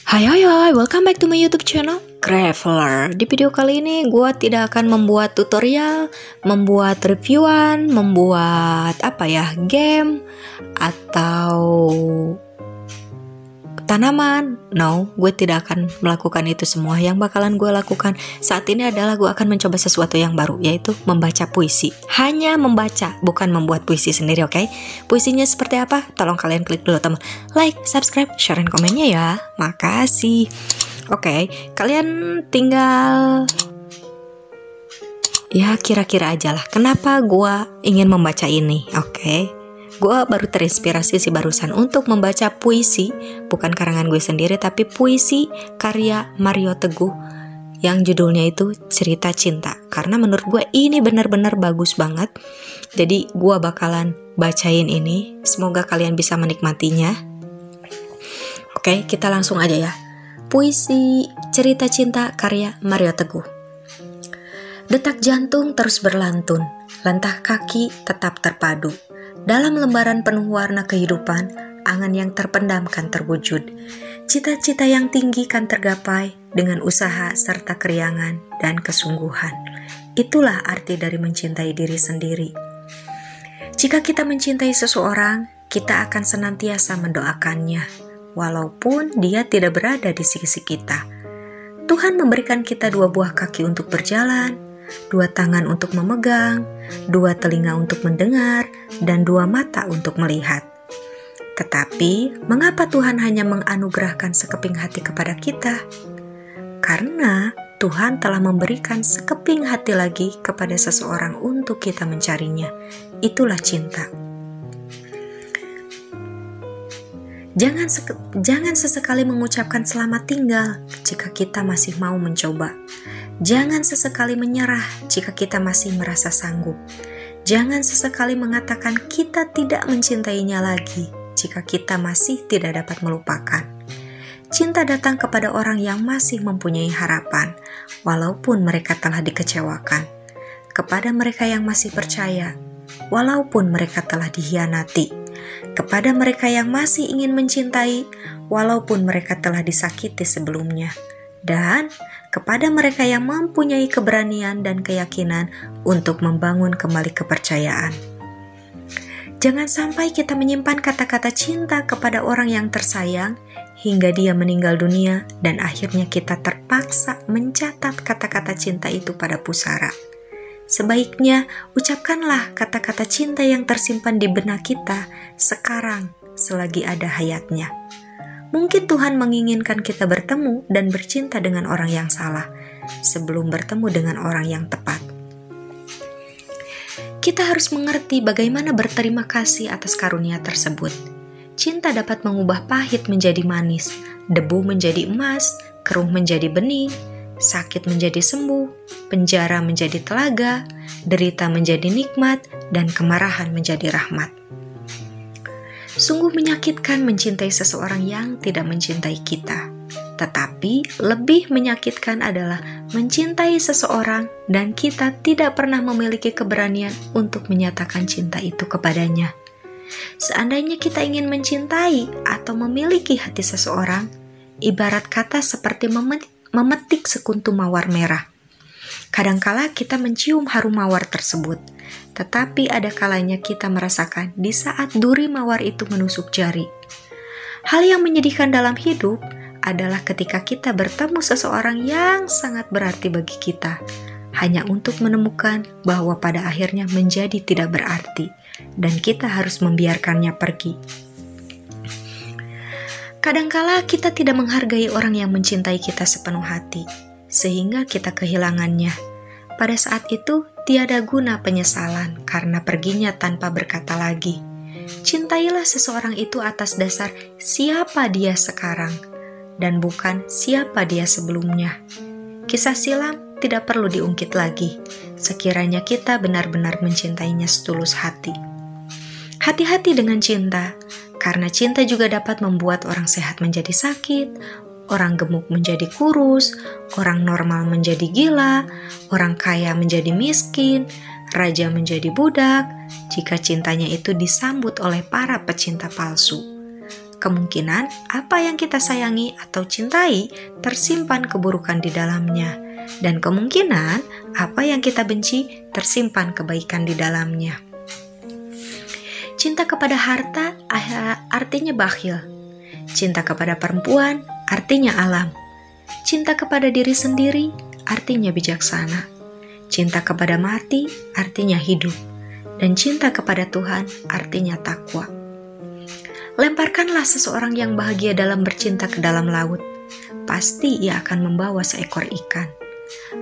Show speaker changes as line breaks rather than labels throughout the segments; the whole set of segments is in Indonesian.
Hai hai hai, welcome back to my YouTube channel Graveler. Di video kali ini gue tidak akan membuat tutorial, membuat reviewan, membuat game atau tanaman. No, gue tidak akan melakukan itu semua. Yang bakalan gue lakukan saat ini adalah gue akan mencoba sesuatu yang baru, yaitu membaca puisi. Hanya membaca, bukan membuat puisi sendiri, oke? Puisinya seperti apa? Tolong kalian klik dulu teman. Like, subscribe, share, dan komennya ya. Makasih. Oke, kalian tinggal ya kira-kira aja lah. Kenapa gue ingin membaca ini, oke? Gue baru terinspirasi sih barusan untuk membaca puisi, bukan karangan gue sendiri, tapi puisi karya Mario Teguh yang judulnya itu Cerita Cinta. Karena menurut gue ini benar-benar bagus banget. Jadi gue bakalan bacain ini. Semoga kalian bisa menikmatinya. Oke, kita langsung aja ya. Puisi Cerita Cinta karya Mario Teguh. Detak jantung terus berlantun, langkah kaki tetap terpadu. Dalam lembaran penuh warna kehidupan, angan yang terpendam kan terwujud. Cita-cita yang tinggi kan tergapai dengan usaha serta keriangan dan kesungguhan. Itulah arti dari mencintai diri sendiri. Jika kita mencintai seseorang, kita akan senantiasa mendoakannya, walaupun dia tidak berada di sisi kita. Tuhan memberikan kita dua buah kaki untuk berjalan, dua tangan untuk memegang, dua telinga untuk mendengar, dan dua mata untuk melihat. Tetapi, mengapa Tuhan hanya menganugerahkan sekeping hati kepada kita? Karena Tuhan telah memberikan sekeping hati lagi kepada seseorang untuk kita mencarinya. Itulah cinta. Jangan sesekali mengucapkan selamat tinggal jika kita masih mau mencoba. Jangan sesekali menyerah jika kita masih merasa sanggup. Jangan sesekali mengatakan kita tidak mencintainya lagi jika kita masih tidak dapat melupakan. Cinta datang kepada orang yang masih mempunyai harapan, walaupun mereka telah dikecewakan. Kepada mereka yang masih percaya, walaupun mereka telah dikhianati. Kepada mereka yang masih ingin mencintai, walaupun mereka telah disakiti sebelumnya. Dan kepada mereka yang mempunyai keberanian dan keyakinan untuk membangun kembali kepercayaan. Jangan sampai kita menyimpan kata-kata cinta kepada orang yang tersayang hingga dia meninggal dunia dan akhirnya kita terpaksa mencatat kata-kata cinta itu pada pusara. Sebaiknya ucapkanlah kata-kata cinta yang tersimpan di benak kita sekarang selagi ada hayatnya. Mungkin Tuhan menginginkan kita bertemu dan bercinta dengan orang yang salah sebelum bertemu dengan orang yang tepat. Kita harus mengerti bagaimana berterima kasih atas karunia tersebut. Cinta dapat mengubah pahit menjadi manis, debu menjadi emas, keruh menjadi bening, sakit menjadi sembuh, penjara menjadi telaga, derita menjadi nikmat, dan kemarahan menjadi rahmat. Sungguh menyakitkan mencintai seseorang yang tidak mencintai kita. Tetapi lebih menyakitkan adalah mencintai seseorang dan kita tidak pernah memiliki keberanian untuk menyatakan cinta itu kepadanya. Seandainya kita ingin mencintai atau memiliki hati seseorang, ibarat kata seperti memetik sekuntum mawar merah. Kadangkala kita mencium harum mawar tersebut, tetapi ada kalanya kita merasakan di saat duri mawar itu menusuk jari. Hal yang menyedihkan dalam hidup adalah ketika kita bertemu seseorang yang sangat berarti bagi kita, hanya untuk menemukan bahwa pada akhirnya menjadi tidak berarti, dan kita harus membiarkannya pergi. Kadangkala kita tidak menghargai orang yang mencintai kita sepenuh hati, sehingga kita kehilangannya. Pada saat itu, tiada guna penyesalan karena perginya tanpa berkata lagi. Cintailah seseorang itu atas dasar siapa dia sekarang, dan bukan siapa dia sebelumnya. Kisah silam tidak perlu diungkit lagi, sekiranya kita benar-benar mencintainya setulus hati. Hati-hati dengan cinta, karena cinta juga dapat membuat orang sehat menjadi sakit, orang gemuk menjadi kurus, orang normal menjadi gila, orang kaya menjadi miskin, raja menjadi budak, jika cintanya itu disambut oleh para pecinta palsu. kemungkinan apa yang kita sayangi atau cintai tersimpan keburukan di dalamnya, dan kemungkinan apa yang kita benci tersimpan kebaikan di dalamnya. Cinta kepada harta artinya bakhil. Cinta kepada perempuan artinya alam. Cinta kepada diri sendiri artinya bijaksana. Cinta kepada mati artinya hidup. Dan cinta kepada Tuhan artinya takwa. Lemparkanlah seseorang yang bahagia dalam bercinta ke dalam laut. Pasti ia akan membawa seekor ikan.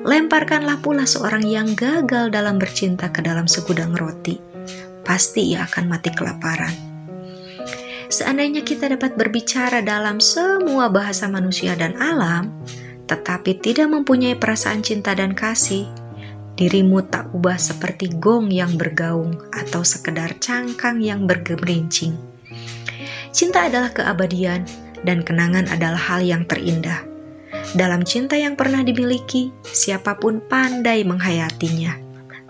Lemparkanlah pula seorang yang gagal dalam bercinta ke dalam segudang roti. Pasti ia akan mati kelaparan. Seandainya kita dapat berbicara dalam semua bahasa manusia dan alam, tetapi tidak mempunyai perasaan cinta dan kasih, dirimu tak ubah seperti gong yang bergaung atau sekedar cangkang yang bergemerincing. Cinta adalah keabadian dan kenangan adalah hal yang terindah. Dalam cinta yang pernah dimiliki, siapapun pandai menghayatinya.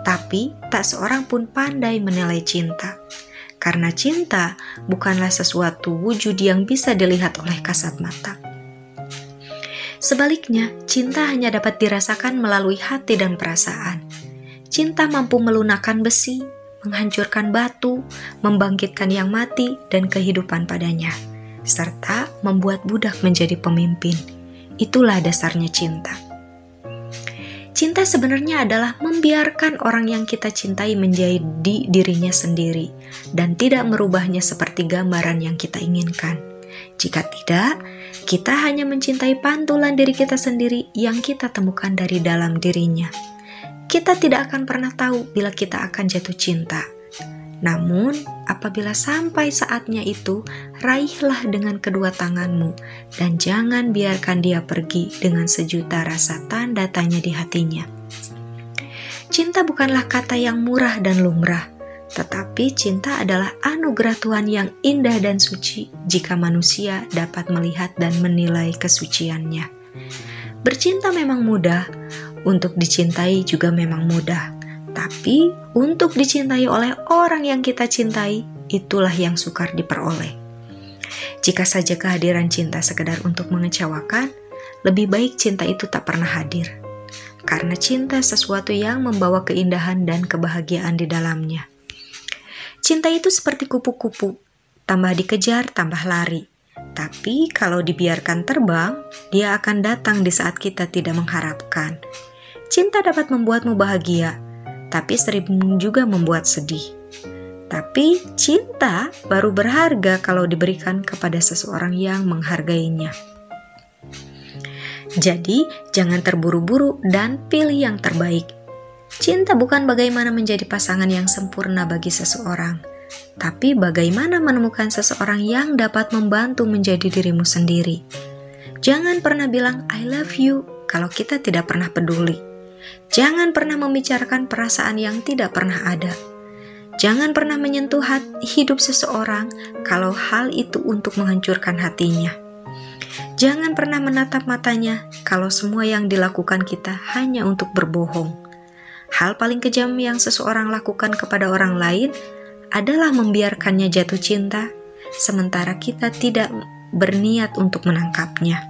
Tapi tak seorang pun pandai menilai cinta. Karena cinta bukanlah sesuatu wujud yang bisa dilihat oleh kasat mata. Sebaliknya, cinta hanya dapat dirasakan melalui hati dan perasaan. Cinta mampu melunakkan besi, menghancurkan batu, membangkitkan yang mati dan kehidupan padanya, serta membuat budak menjadi pemimpin. Itulah dasarnya cinta. Cinta sebenarnya adalah membiarkan orang yang kita cintai menjadi dirinya sendiri dan tidak merubahnya seperti gambaran yang kita inginkan. Jika tidak, kita hanya mencintai pantulan diri kita sendiri yang kita temukan dari dalam dirinya. Kita tidak akan pernah tahu bila kita akan jatuh cinta. Namun, apabila sampai saatnya itu, raihlah dengan kedua tanganmu dan jangan biarkan dia pergi dengan sejuta rasa tanda tanya di hatinya. Cinta bukanlah kata yang murah dan lumrah, tetapi cinta adalah anugerah Tuhan yang indah dan suci jika manusia dapat melihat dan menilai kesuciannya. Bercinta memang mudah, untuk dicintai juga memang mudah. Tapi untuk dicintai oleh orang yang kita cintai, itulah yang sukar diperoleh. Jika saja kehadiran cinta sekedar untuk mengecewakan, lebih baik cinta itu tak pernah hadir. Karena cinta sesuatu yang membawa keindahan dan kebahagiaan di dalamnya. Cinta itu seperti kupu-kupu, tambah dikejar, tambah lari. Tapi kalau dibiarkan terbang, dia akan datang di saat kita tidak mengharapkan. Cinta dapat membuatmu bahagia, tapi sering juga membuat sedih. Tapi cinta baru berharga kalau diberikan kepada seseorang yang menghargainya. Jadi, jangan terburu-buru dan pilih yang terbaik. Cinta bukan bagaimana menjadi pasangan yang sempurna bagi seseorang, tapi bagaimana menemukan seseorang yang dapat membantu menjadi dirimu sendiri. Jangan pernah bilang I love you kalau kita tidak pernah peduli. Jangan pernah membicarakan perasaan yang tidak pernah ada. Jangan pernah menyentuh hidup seseorang kalau hal itu untuk menghancurkan hatinya. Jangan pernah menatap matanya kalau semua yang dilakukan kita hanya untuk berbohong. Hal paling kejam yang seseorang lakukan kepada orang lain adalah membiarkannya jatuh cinta, sementara kita tidak berniat untuk menangkapnya.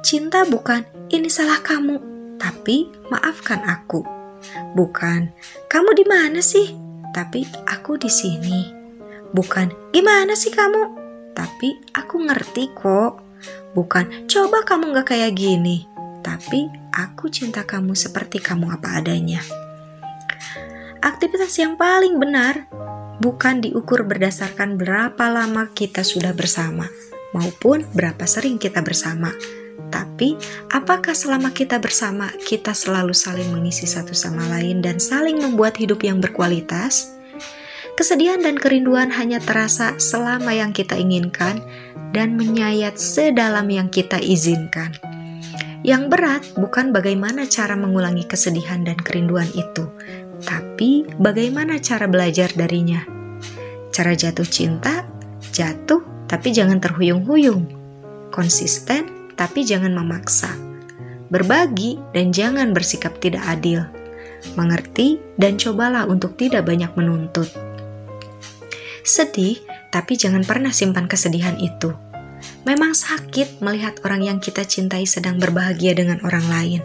Cinta bukan ini salah kamu, tapi maafkan aku. Bukan kamu di mana sih, tapi aku di sini. Bukan gimana sih kamu, tapi aku ngerti kok. Bukan coba kamu gak kayak gini, tapi aku cinta kamu seperti kamu apa adanya. Aktivitas yang paling benar bukan diukur berdasarkan berapa lama kita sudah bersama, maupun berapa sering kita bersama. Tapi, apakah selama kita bersama, kita selalu saling mengisi satu sama lain dan saling membuat hidup yang berkualitas? Kesedihan dan kerinduan hanya terasa selama yang kita inginkan dan menyayat sedalam yang kita izinkan. Yang berat bukan bagaimana cara mengulangi kesedihan dan kerinduan itu, tapi bagaimana cara belajar darinya. Cara jatuh cinta, jatuh tapi jangan terhuyung-huyung. Konsisten tapi jangan memaksa. Berbagi dan jangan bersikap tidak adil. Mengerti dan cobalah untuk tidak banyak menuntut. Sedih Tapi jangan pernah simpan kesedihan itu. Memang sakit melihat orang yang kita cintai sedang berbahagia dengan orang lain.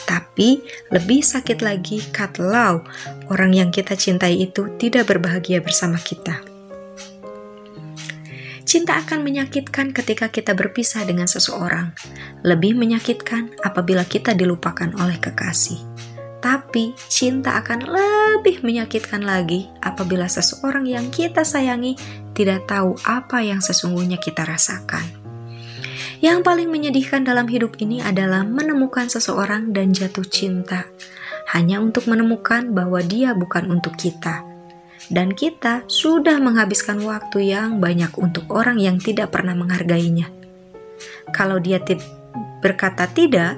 Tapi lebih sakit lagi kalau orang yang kita cintai itu tidak berbahagia bersama kita. Cinta akan menyakitkan ketika kita berpisah dengan seseorang. Lebih menyakitkan apabila kita dilupakan oleh kekasih. Tapi cinta akan lebih menyakitkan lagi apabila seseorang yang kita sayangi tidak tahu apa yang sesungguhnya kita rasakan. Yang paling menyedihkan dalam hidup ini adalah menemukan seseorang dan jatuh cinta hanya untuk menemukan bahwa dia bukan untuk kita. Dan kita sudah menghabiskan waktu yang banyak untuk orang yang tidak pernah menghargainya. Kalau dia berkata tidak,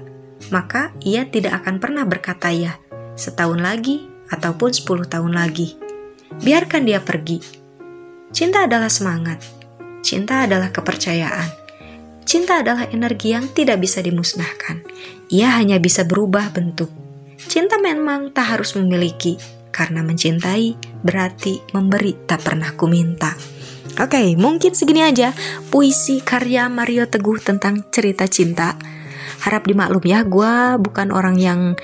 maka ia tidak akan pernah berkata ya, setahun lagi ataupun 10 tahun lagi. Biarkan dia pergi. Cinta adalah semangat. Cinta adalah kepercayaan. Cinta adalah energi yang tidak bisa dimusnahkan. Ia hanya bisa berubah bentuk. Cinta memang tak harus memiliki, karena mencintai berarti memberi tak pernah ku minta. Oke, mungkin segini aja puisi karya Mario Teguh tentang cerita cinta. Harap dimaklum ya, gue bukan orang yang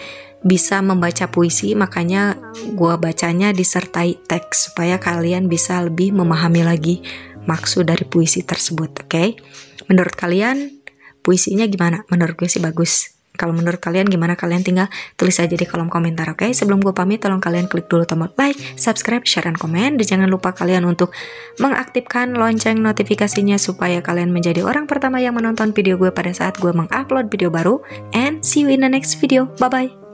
bisa membaca puisi, makanya gue bacanya disertai teks supaya kalian bisa lebih memahami lagi maksud dari puisi tersebut. Oke? Menurut kalian puisinya gimana? Menurut gue sih bagus. Kalau menurut kalian gimana, kalian tinggal tulis aja di kolom komentar, oke? Sebelum gue pamit, tolong kalian klik dulu tombol like, subscribe, share, dan komen. Dan jangan lupa kalian untuk mengaktifkan lonceng notifikasinya supaya kalian menjadi orang pertama yang menonton video gue pada saat gue mengupload video baru. And see you in the next video. Bye-bye.